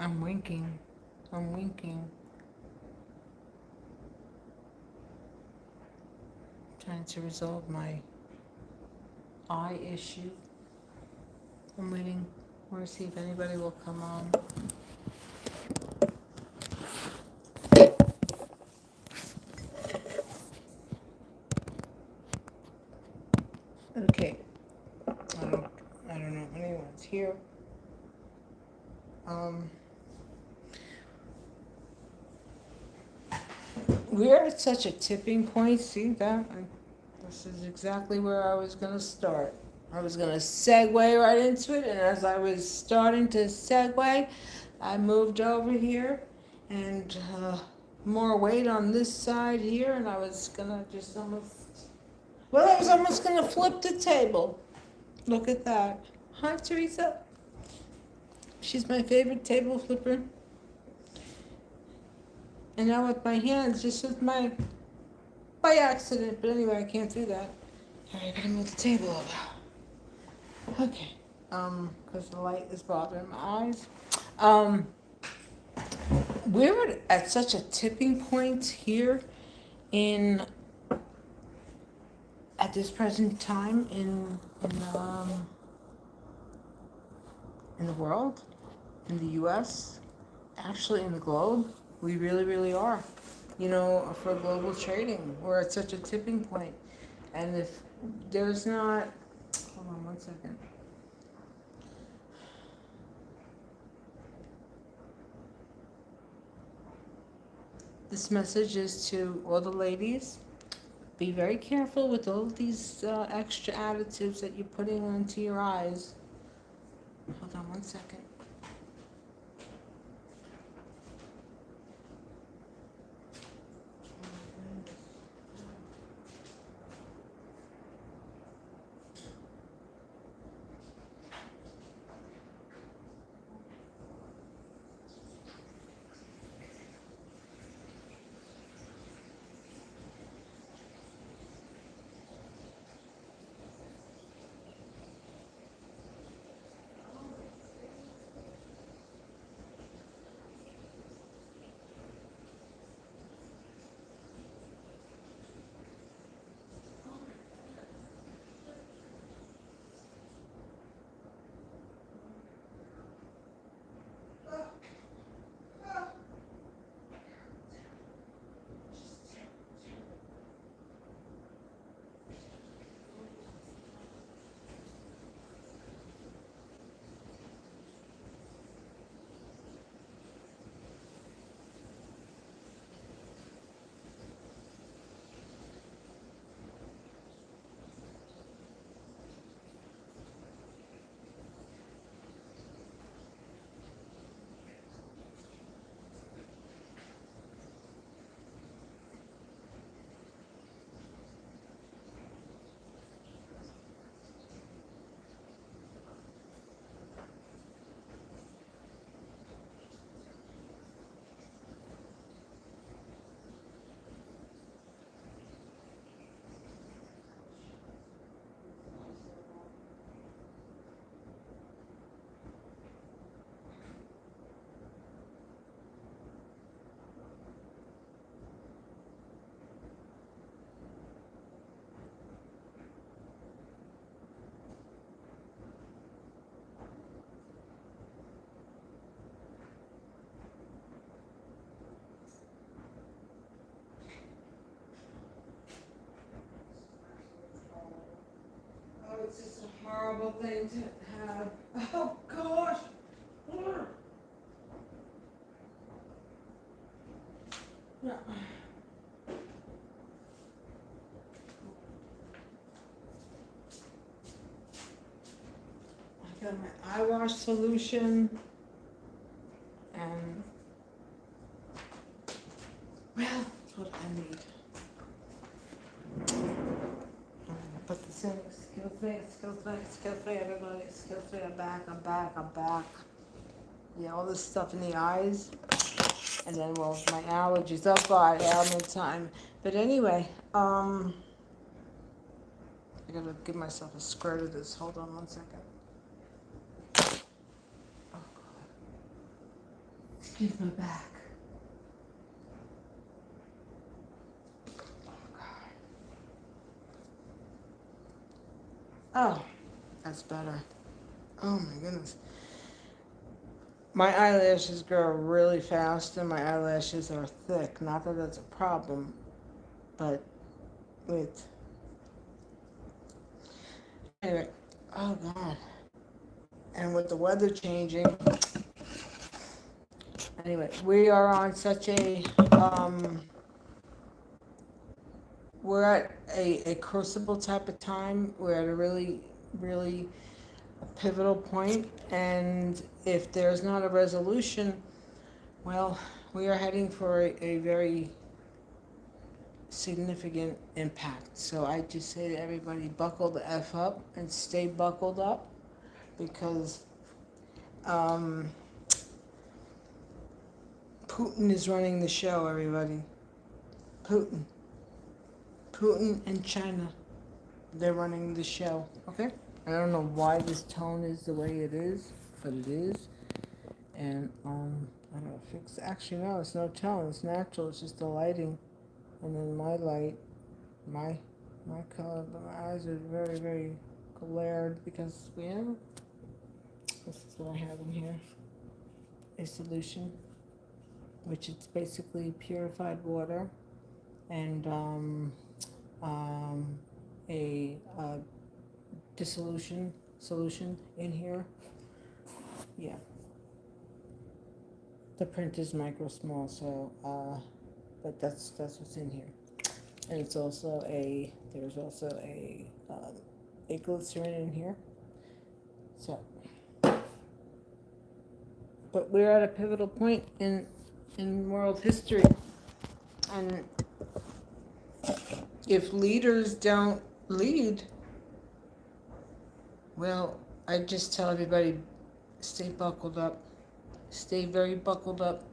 I'm winking. I'm winking. Trying to resolve my eye issue. I'm waiting. I want to see if anybody will come on. Okay. I don't, I don't know if anyone's here. Um, we're at such a tipping point. See that? This is exactly where I was going to start. I was going to segue right into it, and as I was starting to segue, I moved over here and more weight on this side here, and I was going to just almost, well, I was almost going to flip the table. Look at that. Hi, Teresa. She's my favorite table flipper. And now with my hands, just with my, by accident, but anyway, I can't do that. All right, I gotta move the table over. Okay. Because the light is bothering my eyes. Um, we're at such a tipping point here in, at this present time in the world, in the U.S., actually in the globe. We really, really are. You know, for global trading, we're at such a tipping point. And if there's not, hold on one second. This message is to all the ladies. Be very careful with all of these extra additives that you're putting onto your eyes. Hold on one second. Oh, it's just a horrible thing to have. Oh gosh. Yeah. I got my eye wash solution, and well, that's what I need. Put this in. Excuse me, everybody. Excuse me, I'm back. Yeah, all this stuff in the eyes. And then, well, my allergies. Oh God, ailment time. But anyway, I gotta give myself a squirt of this. Hold on one second. Oh God. Excuse my back. Oh, that's better. Oh my goodness. My eyelashes grow really fast and my eyelashes are thick. Not that that's a problem, but with. Anyway, oh God. And with the weather changing, anyway, we are on such a, we're at a crucible type of time. We're at a really, really pivotal point, and if there's not a resolution, well, we are heading for a very significant impact. So I just say to everybody, buckle the F up and stay buckled up, because Putin is running the show, everybody. Putin. Putin and China. They're running the show, okay? I don't know why this tone is the way it is, but it is. And I don't know, actually no, it's no tone, it's natural, it's just the lighting. And then my light, my color, but my eyes are very, very glared because we have, this is what I have in here, a solution, which is basically purified water and a dissolution solution in here. Yeah. The print is micro small, so but that's what's in here. And it's also there's also a glycerin in here. So, but we're at a pivotal point in world history, and if leaders don't lead, well, I just tell everybody, stay buckled up, stay very buckled up,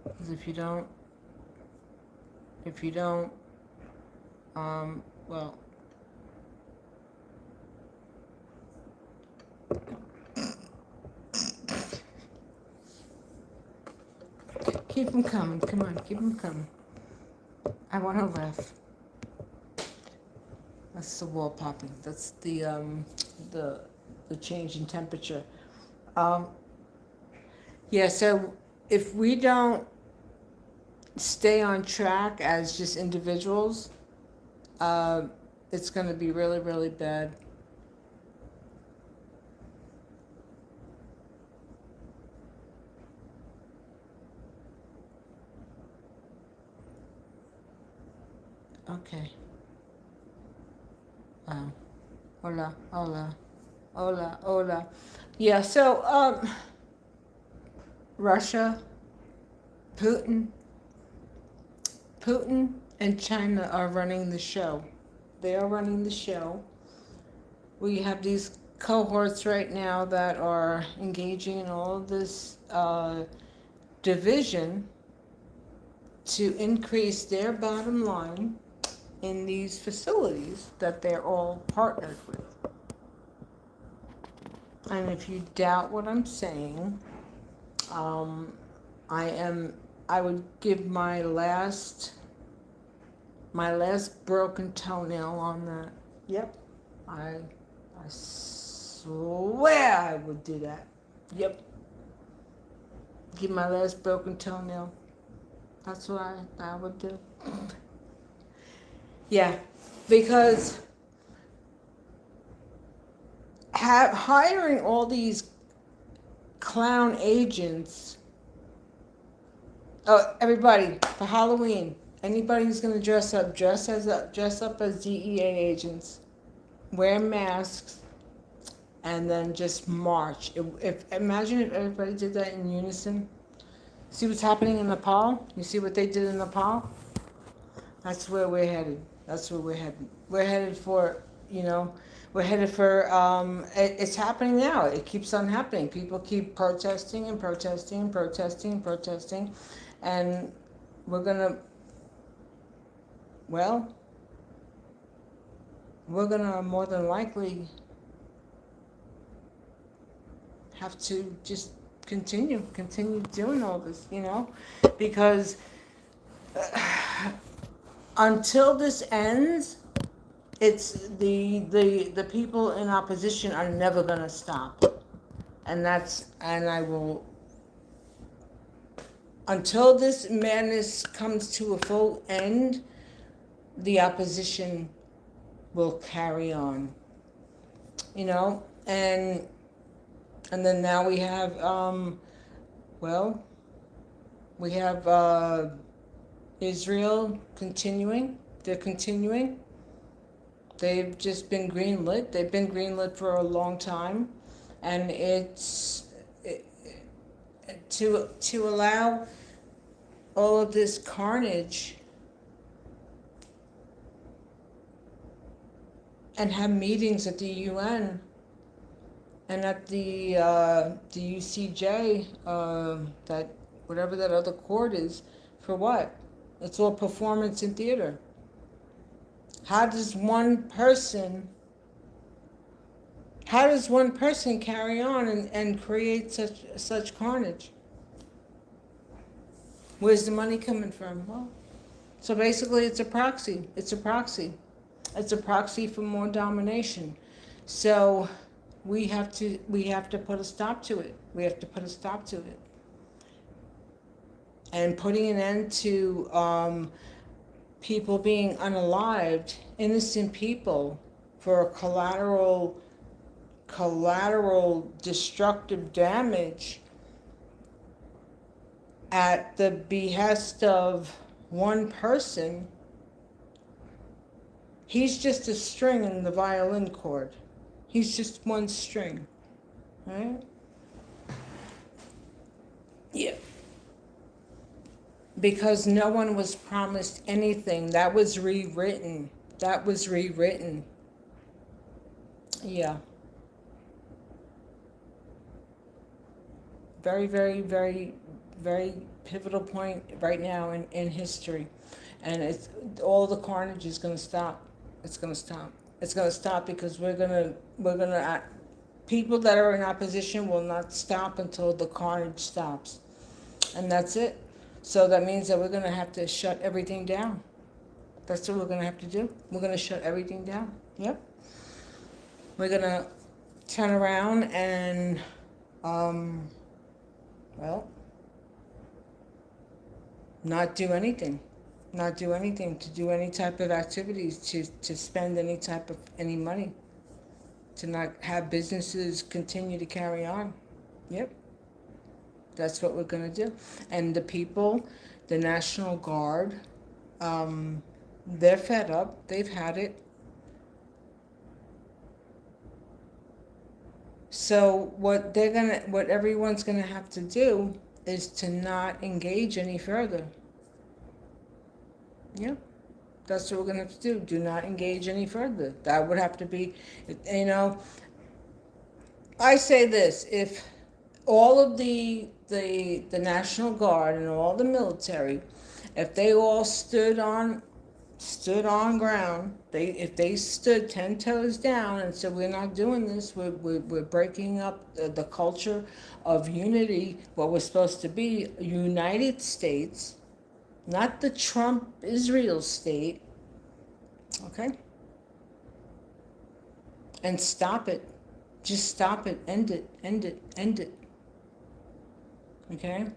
because if you don't, well, keep them coming. Come on, keep them coming. I want to laugh. That's the wall popping. That's the change in temperature. Yeah. So if we don't stay on track as just individuals, it's going to be really, really bad. Okay. Hola, hola, hola, hola. Yeah, so Russia, Putin and China are running the show. They are running the show. We have these cohorts right now that are engaging in all of this division to increase their bottom line in these facilities that they're all partnered with. And if you doubt what I'm saying, I would give my last broken toenail on that. Yep. I swear I would do that. Yep. Give my last broken toenail. That's what I would do. Yeah, because hiring all these clown agents. Oh, everybody, for Halloween, anybody who's gonna dress up as DEA agents, wear masks, and then just march. Imagine if everybody did that in unison. See what's happening in Nepal? You see what they did in Nepal? That's where we're headed. That's where we're headed. We're headed for, it's happening now. It keeps on happening. People keep protesting and protesting and protesting and protesting. And we're going to more than likely have to just continue doing all this, because until this ends, it's the people in opposition are never gonna stop, and I will, until this madness comes to a full end, the opposition will carry on, and then now we have we have Israel continuing. They're continuing. They've just been greenlit. They've been greenlit for a long time, and to allow all of this carnage and have meetings at the UN and at the UCJ, that whatever that other court is, for what? It's all performance and theater. How does one person carry on and create such carnage? Where's the money coming from? Well, so basically it's a proxy. It's a proxy for more domination. So we have to put a stop to it. And putting an end to people being unalived, innocent people, for collateral destructive damage at the behest of one person. He's just a string in the violin chord. He's just one string, right? Yeah. Because no one was promised anything. That was rewritten. Yeah. Very, very, very, very pivotal point right now in history. And all the carnage is going to stop. It's going to stop because we're going to people that are in opposition will not stop until the carnage stops. And that's it. So that means that we're going to have to shut everything down. That's what we're going to have to do. We're going to shut everything down. Yep. We're going to turn around and, not do anything. Not do anything, to do any type of activities, to spend any money, to not have businesses continue to carry on. Yep. That's what we're going to do. And the people, the National Guard, they're fed up. They've had it. So what everyone's going to have to do is to not engage any further. Yeah. That's what we're going to have to do. Do not engage any further. That would have to be, I say this, if all of the National Guard and all the military, if they all stood on ground, if they stood 10 toes down and said, we're not doing this, we're breaking up the culture of unity, what we're supposed to be, United States, not the Trump Israel state, okay? And stop it. Just stop it. End it. Okay?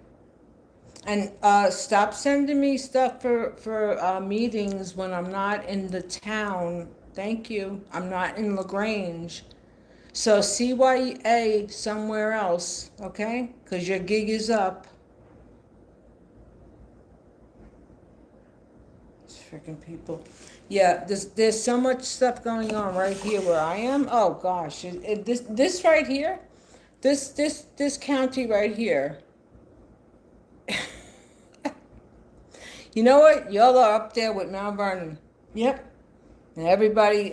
And stop sending me stuff for meetings when I'm not in the town. Thank you. I'm not in LaGrange. So CYA somewhere else, okay? Because your gig is up. Freaking people. Yeah, there's so much stuff going on right here where I am. Oh gosh, this right here, this county right here. You know what? Y'all are up there with Mount Vernon. Yep. And anybody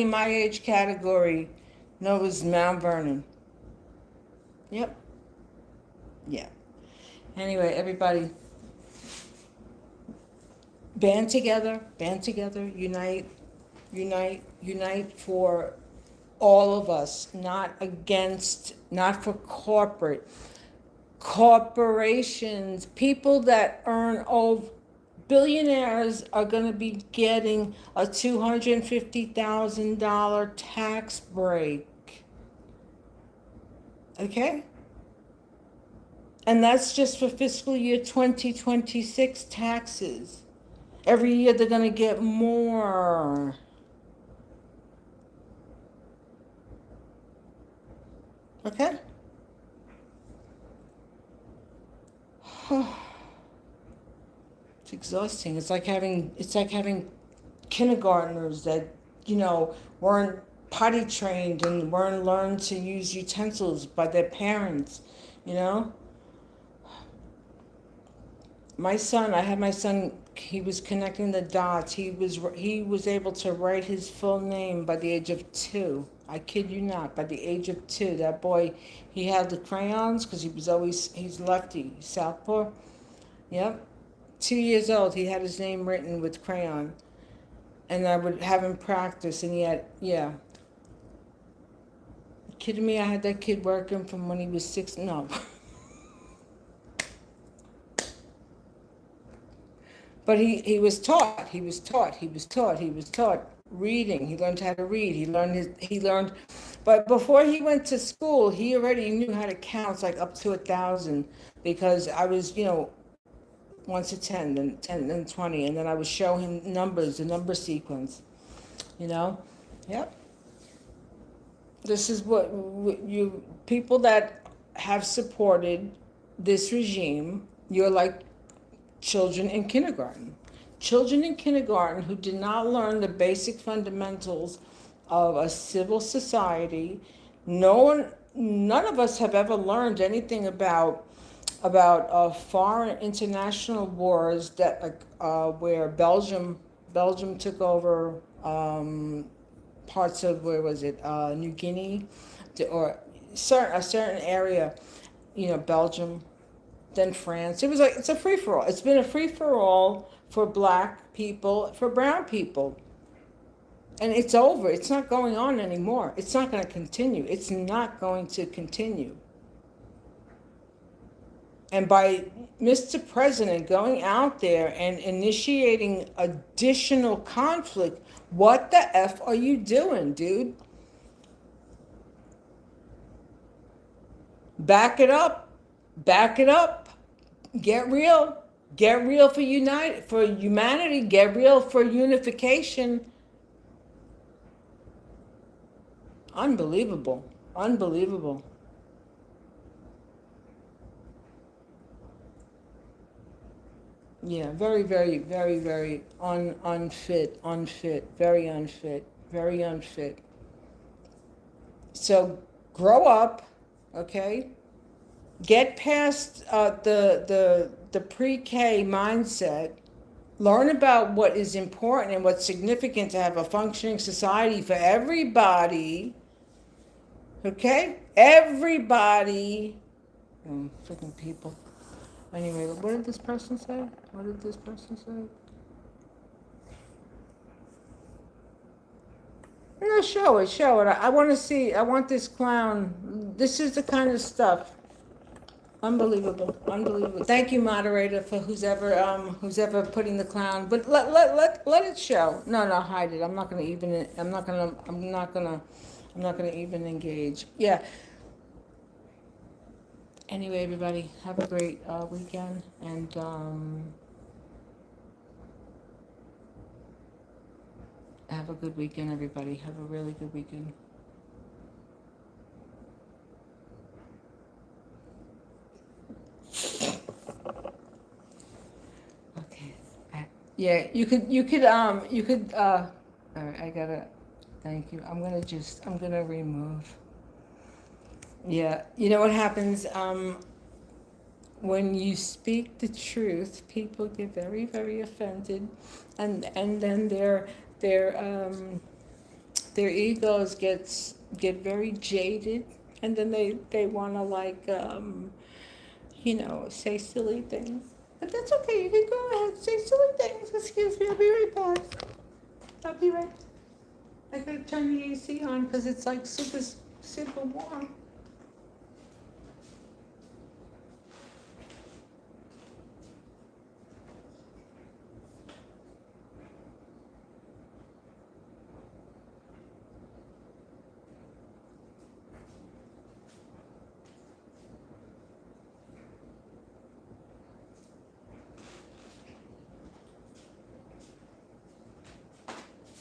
in my age category knows Mount Vernon. Yep. Yeah. Anyway, everybody, band together, unite for All of us, not against, not for corporate. Corporations, people that earn over, billionaires are going to be getting a $250,000 tax break. Okay? And that's just for fiscal year 2026 taxes. Every year they're going to get more. Okay? It's exhausting. It's like having kindergartners that, weren't potty trained and weren't learned to use utensils by their parents, you know? I had my son, he was connecting the dots. He was able to write his full name by the age of 2. I kid you not, by the age of 2. That boy, he had the crayons because he's lefty, southpaw. Yep. 2 years old, he had his name written with crayon. And I would have him practice, and yeah. Kidding me? I had that kid working from when he was 6. No. But he was taught, reading. He learned how to read. He learned, but before he went to school, he already knew how to count. It's like up to 1,000, because I was, 1 to 10, then 10, then 20, and then I would show him numbers, the number sequence, Yep. This is what you people that have supported this regime. You're like children in kindergarten. Children in kindergarten who did not learn the basic fundamentals of a civil society. None of us have ever learned anything about foreign international wars that where Belgium took over parts of, where was it, New Guinea, or a certain area, Belgium, then France. It's a free for all. It's been a free for all for black people, for brown people. And it's over. It's not going on anymore. It's not going to continue. It's not going to continue. And by Mr. President going out there and initiating additional conflict, what the F are you doing, dude? Back it up. Back it up. Get real. Get real for humanity. Get real for unification. Unbelievable. Unbelievable. Yeah, very, very, very, very unfit, very unfit, very unfit. So grow up, okay? Get past the pre-K mindset. Learn about what is important and what's significant to have a functioning society for everybody. Okay? Everybody. Freaking people. Anyway, what did this person say? No, show it. I want to see. I want this clown. This is the kind of stuff. Unbelievable. Thank you, moderator, for who's ever putting the clown. But let it show. No, hide it. I'm not gonna even engage. Yeah. Anyway, everybody, have a great weekend, and have a good weekend, everybody. Have a really good weekend. Okay. Yeah, you could, all right, thank you. I'm gonna remove. Yeah, you know what happens, when you speak the truth, people get very, very offended, and then their egos get very jaded, and then they want to, say silly things. But that's okay. You can go ahead, say silly things. Excuse me. I'll be right back. I gotta turn the AC on because it's like super, super warm.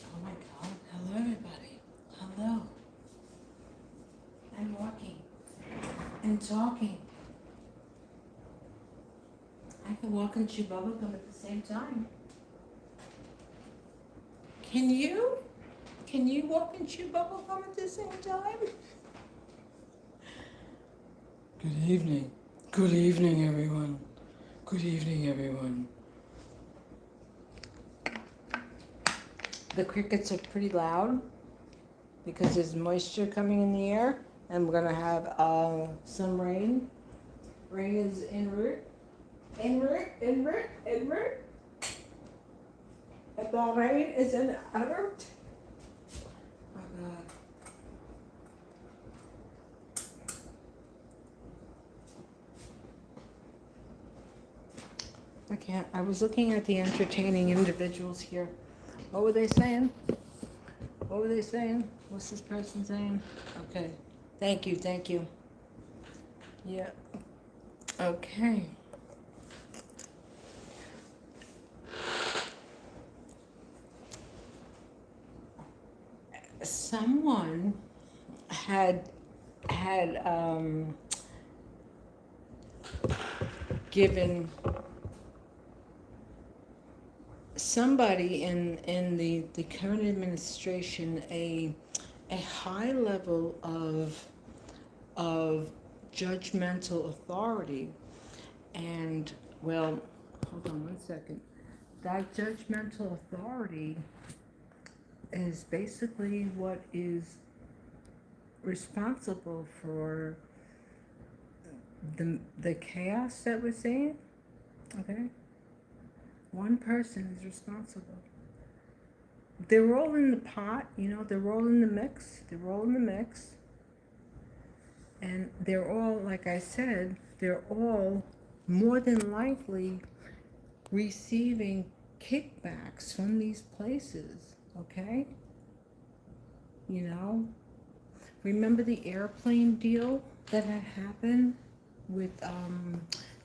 Oh my God. Hello, everybody. Hello. I'm walking and talking. I can walk and chew bubblegum at the same time. Can you? Can you walk and chew bubblegum at the same time? Good evening. Good evening, everyone. Good evening, everyone. The crickets are pretty loud because there's moisture coming in the air, and we're gonna have some rain. Rain is en route. En route, en route, en route. And the rain is en route. Oh God. I can't. I was looking at the entertaining individuals here. What were they saying? What were they saying? What's this person saying? Okay. Thank you, thank you. Yeah. Okay. Someone had given somebody in the current administration a high level of judgmental authority, and well, hold on one second. That judgmental authority is basically what is responsible for the chaos that we're seeing. Okay, one person is responsible. They're all in the pot, you know. They're all in the mix. They're all in the mix, and they're all, like I said, they're all more than likely receiving kickbacks from these places. Okay, you know. Remember the airplane deal that had happened with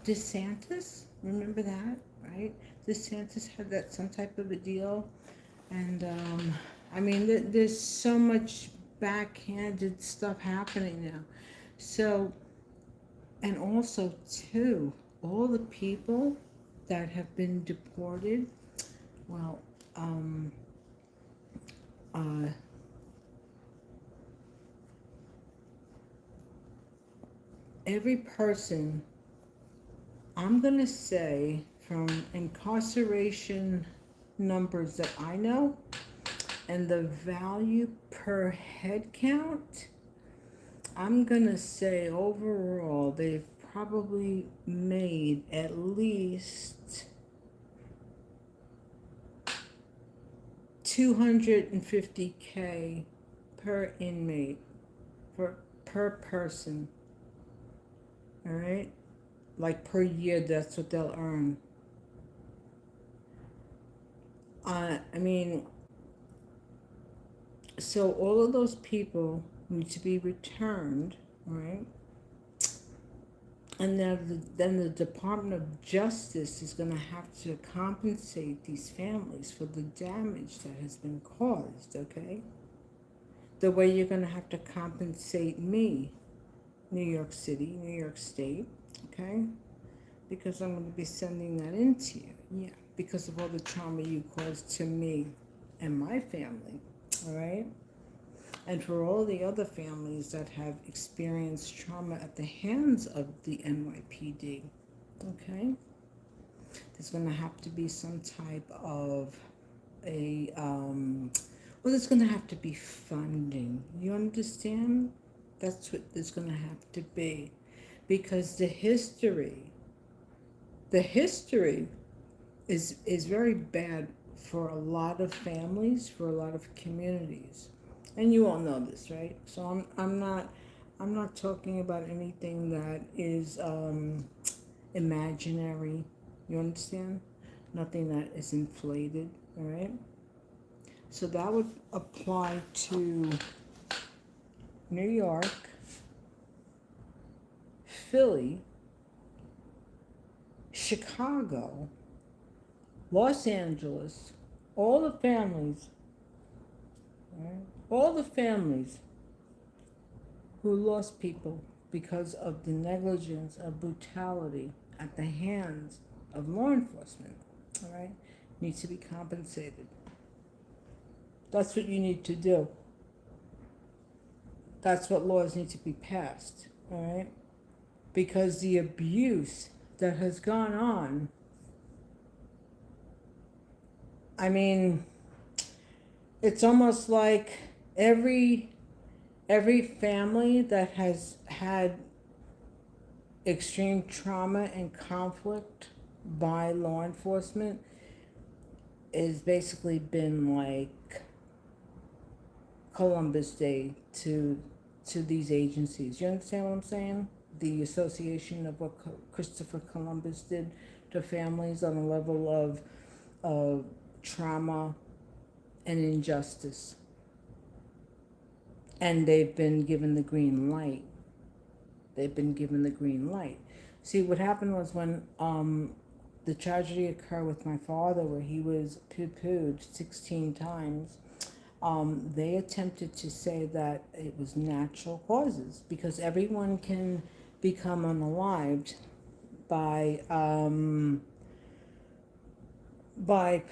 DeSantis? Remember that, right? DeSantis had that some type of a deal, and I mean, there's so much backhanded stuff happening now. So, and also too, all the people that have been deported. Well, every person, I'm going to say, from incarceration numbers that I know and the value per head count, I'm going to say overall they've probably made at least $250K per inmate, per person. All right, like per year, that's what they'll earn. I mean, so all of those people need to be returned, right? And then the Department of Justice is going to have to compensate these families for the damage that has been caused, okay? The way you're going to have to compensate me, New York City, New York State, okay? Because I'm going to be sending that into you, yeah, because of all the trauma you caused to me and my family, all right? And for all the other families that have experienced trauma at the hands of the NYPD, okay? There's going to have to be some type of well, there's going to have to be funding. You understand? That's what there's going to have to be. Because the history is very bad for a lot of families, for a lot of communities. and you all know this, right? So I'm not talking about anything that is imaginary. You understand? Nothing that is inflated. All right. So that would apply to New York, Philly, Chicago, Los Angeles, all the families, right? All the families who lost people because of the negligence of brutality at the hands of law enforcement, all right, needs to be compensated. That's what you need to do. That's what laws need to be passed, all right? Because the abuse that has gone on, I mean, it's almost like every family that has had extreme trauma and conflict by law enforcement has basically been like Columbus Day to these agencies. You understand what I'm saying? The association of what Christopher Columbus did to families on a level of trauma and injustice. And they've been given the green light. They've been given the green light. See, what happened was when the tragedy occurred with my father, where he was poo-pooed 16 times, they attempted to say that it was natural causes because everyone can become unalived by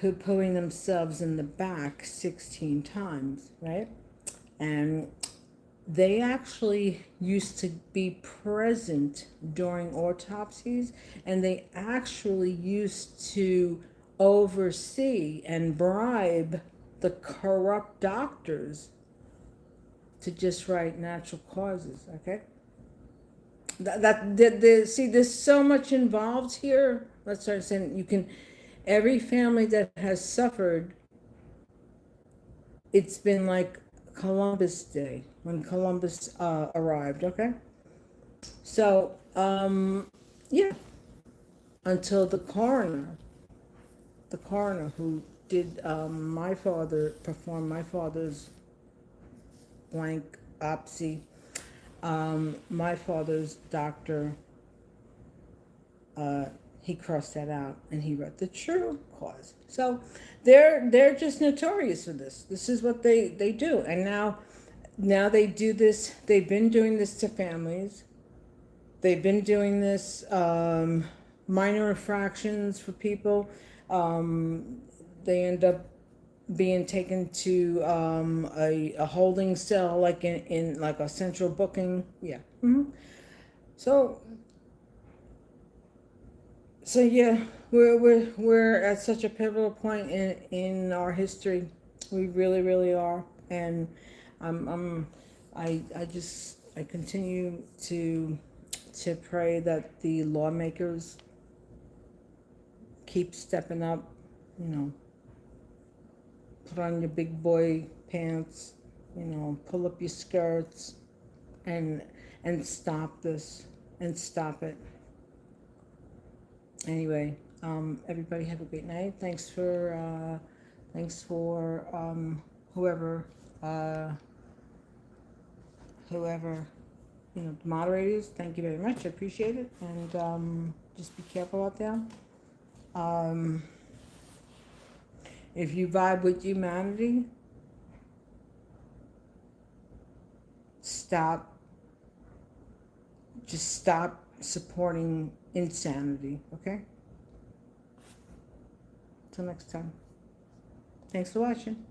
poo-pooing themselves in the back 16 times, right? And they actually used to be present during autopsies, and they actually used to oversee and bribe the corrupt doctors to just write natural causes, okay? See, there's so much involved here. Let's start saying you can, every family that has suffered, it's been like Columbus Day when Columbus arrived, okay? So, yeah, until the coroner who did perform my father's blank autopsy, my father's doctor, he crossed that out and he wrote the true cause. So they're just notorious for this. This is what they do. And now they do this. They've been doing this to families. They've been doing this minor infractions for people. They end up being taken to a holding cell, like in like a central booking. Yeah. Mm-hmm. So yeah, we're at such a pivotal point in our history. We really are, and I continue to pray that the lawmakers keep stepping up. You know, put on your big boy pants. You know, pull up your skirts, and stop this and stop it. Anyway, everybody have a great night. Thanks for whoever you know, the moderators. Thank you very much. I appreciate it. And just be careful out there. If you vibe with humanity, stop supporting insanity, okay? Till next time. Thanks for watching.